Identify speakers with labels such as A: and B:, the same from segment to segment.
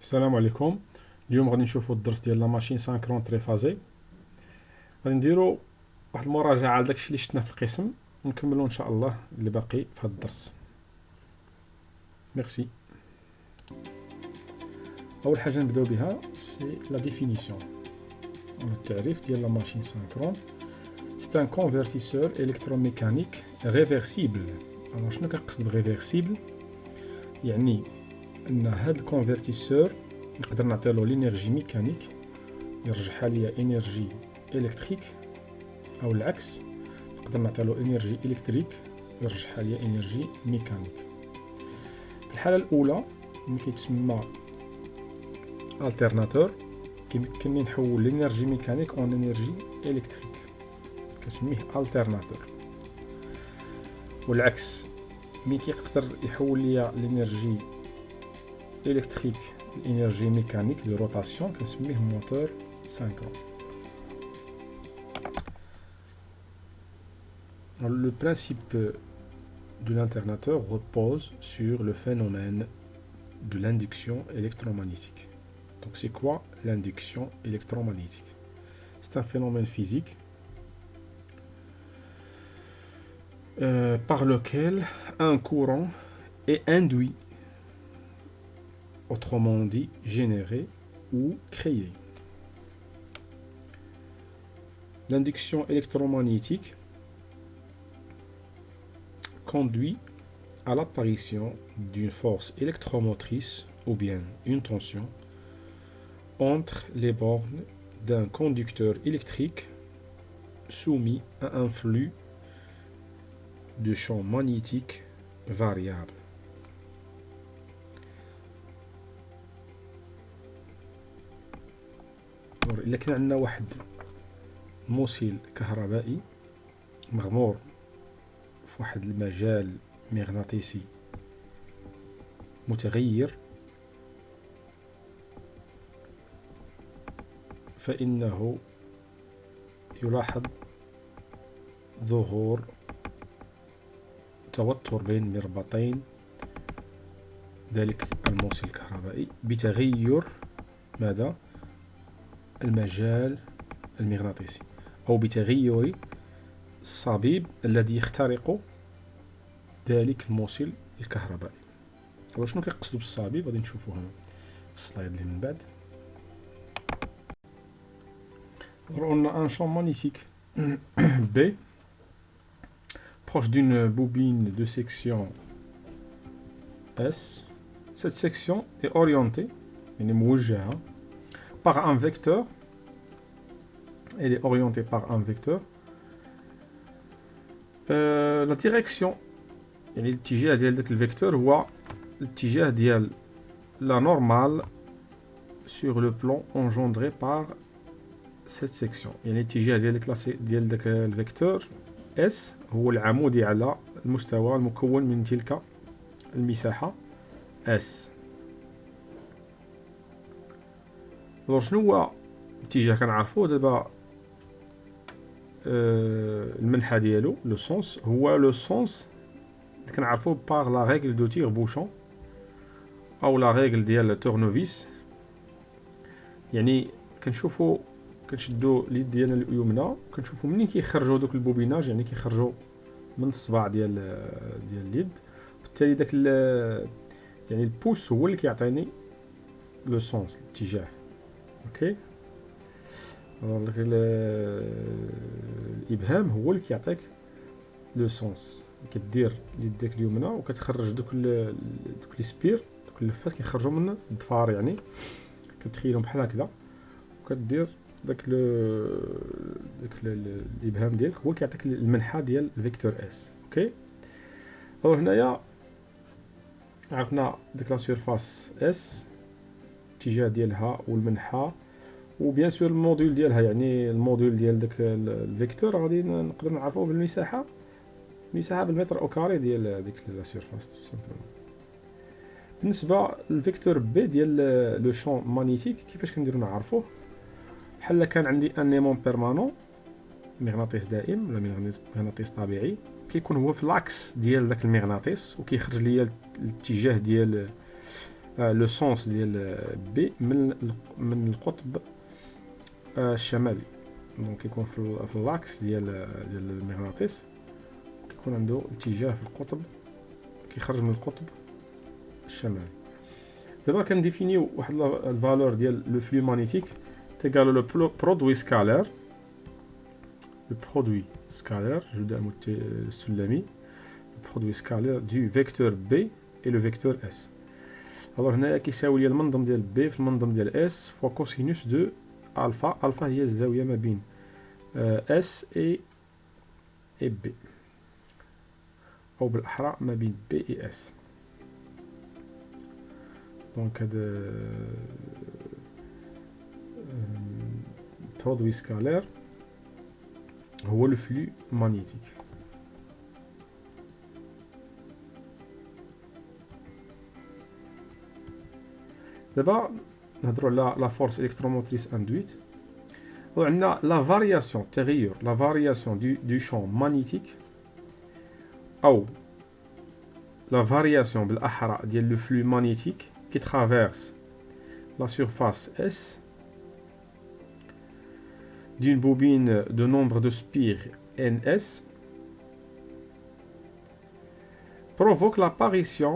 A: السلام عليكم. اليوم غادي نشوفوا الدرس ديال لا ماشين سانكرون تريفازي. غادي نديروا واحد المراجعه على داكشي اللي شفنا في القسم ونكملوا ان شاء الله اللي باقي في هذا الدرس. ميرسي. اول حاجه نبداو بها سي لا ديفينيسيون. التعريف ديال لا ماشين سانكرون سي ان كونفرتيسور الكتروميكانيك ريفرسيبل. شنو كنقصد بريفرسيبل؟ يعني ان هذا الكونفرتيسور نقدر نعطيلو لينيرجي ميكانيك يرجعها ليا انرجي الكتريك، او العكس نقدر نعطيلو انرجي الكتريك يرجعها ليا انرجي ميكانيك. في الحاله الاولى ملي كيتسمى الترناتور كيمكنني نحول الانرجي ميكانيك اون انرجي الكتريك، كنسميه الترناتور. والعكس ملي كيقدر يحول ليا الانرجي الكتريك الانرجي mécanique de rotation كنسميه moteur synchrone. Le principe de l'alternateur repose sur le phénomène de l'induction électromagnétique. Donc c'est quoi l'induction électromagnétique? C'est un phénomène physique par lequel un courant est induit, autrement dit généré ou créé. L'induction électromagnétique conduit à l'apparition d'une force électromotrice ou bien une tension entre les bornes d'un conducteur électrique soumis à un flux de champ magnétique variable. إلا كان عندنا واحد موصل كهربائي مغمور في واحد المجال مغناطيسي متغير، فإنه يلاحظ ظهور توتر بين مربطين ذلك الموصل الكهربائي بتغير ماذا؟ المجال المغناطيسي، أو بتغير الصبيب الذي يخترق ذلك الموصل الكهربائي. شنو كيقصدوا بالصبيب غادي نشوفوه هنا في السلايد اللي من بعد. On a un champ magnétique B proche d'une bobine de section S. Cette section est orientée, par un vecteur. Elle est orientée par un vecteur. La direction, يعني الاتجاه ديال داك الفيكتور هو الاتجاه ديال la normale sur le plan engendré par cette section. يعني الاتجاه ديال داك الفيكتور S هو العمودي على المستوى المكون من تلك المساحة S. شنو هو الاتجاه كنعرفوه دابا؟ المنحى ديالو لو سونس هو لو سونس اللي كنعرفوه باغ لا ريغل دو تير بوشون او لا ريغل ديال تورنوفيس. يعني كنشدو اليد ديالنا اليمنى كنشوفو منين كيخرجوا دوك البوبيناج، يعني كيخرجوا من الصباع ديال اليد، بالتالي داك يعني البوس هو اللي كيعطيني لو سونس الاتجاه. اوكي، الابهام هو اللي كيعطيك لو سونس. كدير يدك اليمنى وكتخرج دوك لي سبير، دوك اللفات كيخرجوا من الضفار، يعني كتخيلهم بحال هكذا، وكدير داك الابهام ديالك هو كيعطيك المنحى ديال فيكتور اس. اوكي، هنايا عرفنا ديك لا سيرفاس اس الاتجاه ديالها والمنحى، وبيان سور الموديل ديالها، يعني الموديل ديال داك الفيكتور غادي نقدر نعرفوه بالمساحه، مساحه بالمتر او كاري ديال ديك لا سيرفاس سامبلومون. بالنسبه للفيكتور بي ديال لو شون مانيتيك كيفاش كنديرو نعرفوه؟ بحال كان عندي ان ايمون بيرمانون مغناطيس دائم ولا مغناطيس طبيعي، كيكون هو في لاكس ديال داك المغناطيس وكيخرج ليا الاتجاه ديال لو سونس ديال بي من القطب الشمالي. دونك يكون في اللاكس ديال المغناطيس، كيكون عنده اتجاه في القطب، كيخرج من القطب الشمالي. دابا كنديفينيو واحد الفالور ديال لو فلو مانيتيك تيغال لو برودوي سكالير. لو برودوي سكالير جداء السلمي، لو برودوي سكالير دو فيكتور بي اي لو فيكتور اس. الوغ هنايا كيساوي لي المنظم ديال بي في المنظم ديال اس فوا كوسينوس دو الفا. الفا هي الزاويه ما بين اس اي بي، او بالاحرى ما بين بي اي اس. دونك هذا برودوي سكالير هو لو فلو مانيتيك. دابا نهضروا على لا فورس الكتروموتريس اندويت. وعندنا لا فارياسيون التغير، لا فارياسيون دو شون مانيتيك، او لا فارياسيون بالاحرى ديال لو فلو مانيتيك qui traverse la surface S d'une bobine de nombre de spires NS provoque l'apparition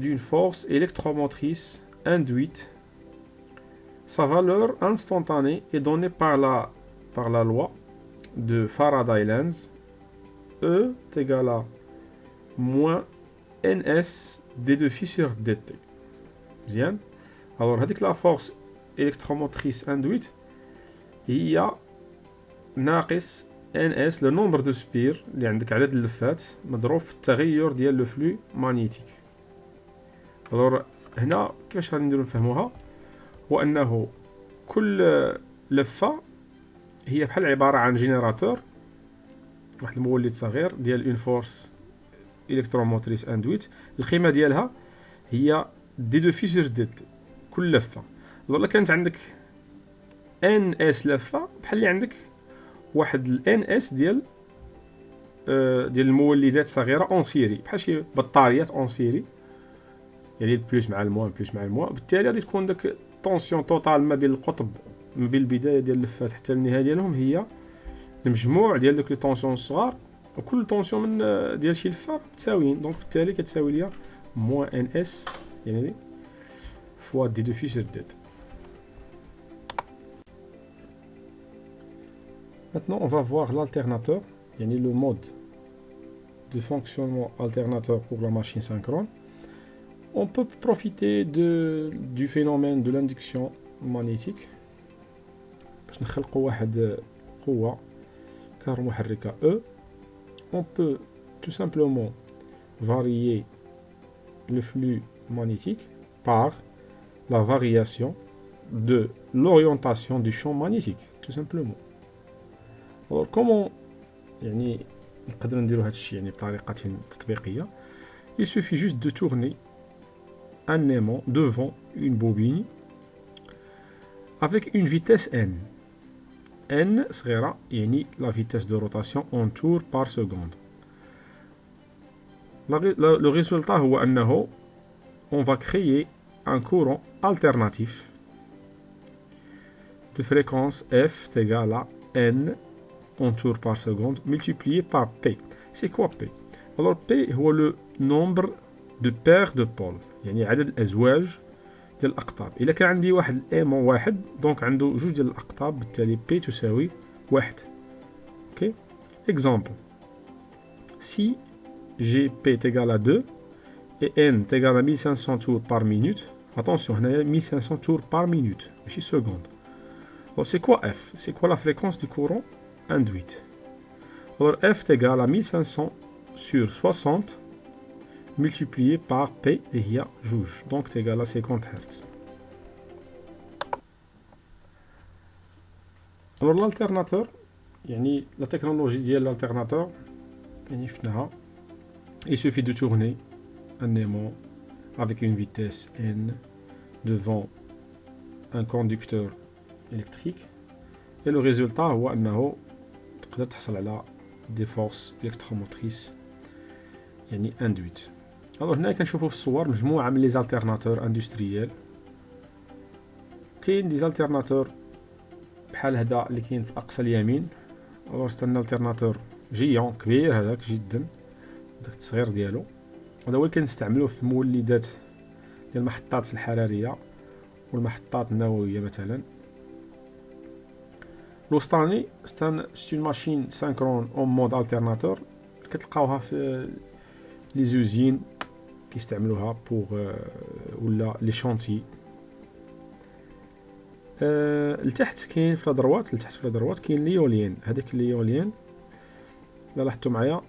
A: d'une force électromotrice induite. Sa valeur instantanée est donnée par la loi de Faraday-Lenz. E est égal à moins NS d2 sur dt. مزيان. alors هذيك لا فورس الكتروموتريس اندويت هي ناقص ان اس لو نومبر دو سبير اللي عندك عدد اللفات مضروب في التغير ديال لو فلو مانيتيك. alors هنا كيفاش غادي نديرو نفهموها؟ هو انه كل لفه هي بحال عباره عن جينيراتور، واحد المولد صغير ديال اون فورس الكتروموتريس اندويت. القيمه ديالها هي دي دو في سور دي كل لفه. ولا كانت عندك ان اس لفه بحال اللي عندك واحد الان اس ديال المولدات صغيره اون سيري، بحال شي بطاريات اون سيري، يعني بلوس مع الموان بلوس مع الموان. بالتالي غادي تكون داك طونسيون توتال ما بين القطب، ما بين البدايه ديال اللفات حتى النهايه ديالهم، هي المجموع ديال دوك لي طونسيون الصغار، وكل طونسيون من ديال شي لفه متساويين. دونك بالتالي كتساوي ليا موان ان اس يعني fois d2 sur d. Maintenant, on va voir l'alternateur, le mode de fonctionnement alternateur pour la machine synchrone. On peut profiter du phénomène de l'induction magnétique باش نخلقوا واحد قوة كهرومحركة E. On peut tout simplement varier le flux magnétique par la variation de l'orientation du champ magnétique, tout simplement. Alors comment نقدر نديرو هذا الشيء بطريقة تطبيقية؟ Il suffit juste de tourner un aimant devant une bobine avec une vitesse n. n صغيرة la vitesse de rotation en tours par seconde. Le résultat هو أنه on va créer un courant alternatif de fréquence f est égal à n en tours par seconde multiplié par p. C'est quoi p? Alors p هو le nombre de paires de pôles، يعني عدد الأزواج ديال الأقطاب. إلا كان عندي واحد الإيمون واحد دونك عنده جوج ديال الأقطاب، بالتالي p تساوي واحد. اوكي. exemple si g p est égal à 2 et n est égal à 1500 tours par minute. Attention, on a 1500 tours par minute, ماشي seconde. Alors c'est quoi f? C'est quoi la fréquence du courant induite? Alors f est égal à 1500 sur 60 multiplié par p et هي جوج، donc c'est égal à 50 Hz. Alors l'alternateur la technologie ديال l'alternateur شفناها. Il suffit de tourner un aimant avec une vitesse n devant un conducteur électrique et le résultat هو أنه تقدر تحصل على des forces électromotrices induites. الوغ هنا كنشوفو في الصور مجموعة من لي زالتيرناتور اندستريال. كاين دي زالتيرناتور بحال هدا اللي كاين في اقصى اليمين. الوغ سيت ان التيرناتور جيون كبير هذاك جدا، داك التصغير ديالو. هذا هو اللي كنستعملوه في المولدات ديال المحطات الحرارية والمحطات النووية مثلا. الوسطاني سيت اون ماشين سانكرون اون مود التيرناتور، كتلقاوها في لي زوزين كيستعملوها بوغ ولا لي شونتي. لتحت كاين في الادروات، لتحت في الادروات كاين ليوليان. هذاك ليوليان الا لاحظتوا معايا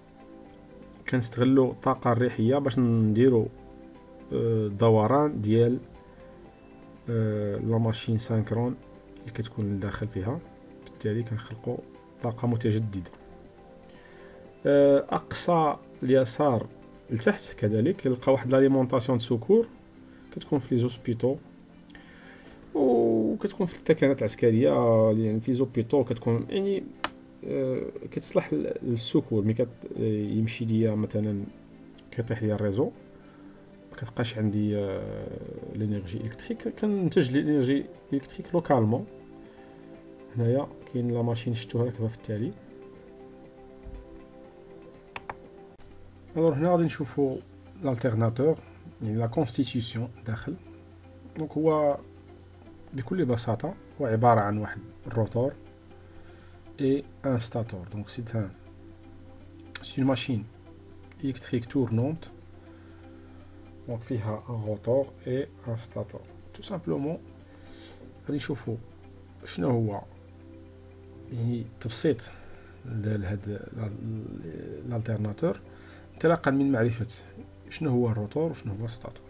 A: كنستغلوا الطاقه الريحيه باش نديروا دوران ديال لا ماشين سانكرون اللي كتكون داخل فيها، بالتالي كنخلقوا طاقه متجدده. اقصى اليسار لتحت كذلك كنلقى واحد لاليمونطاسيون دو سوكور كتكون في لي زوسبيتو وكتكون في الثكنات العسكريه، يعني في زوبيتو كتكون يعني كتصلح للسكور. ملي يمشي ليا مثلا كيطيح ليا الريزو مكتبقاش عندي لينيرجي الكتريك، كننتج لينيرجي الكتريك لوكالمون. هنايا كاين لا ماشين شفتوها راكبه في التالي. الوغ هنا غادي نشوفو الالتيرناتور يعني لا كونستيتيوسيون داخل. دونك هو بكل بساطة هو عبارة عن واحد الروتور et un stator. Donc c'est une machine électrique tournante. Donc فيها un rotor et un stator. Tout simplement غادي نشوفو شنو هو يعني تبسيط لهاد الالترناتور انطلاقا من معرفة شنو هو الروتور وشنو هو الستاتور.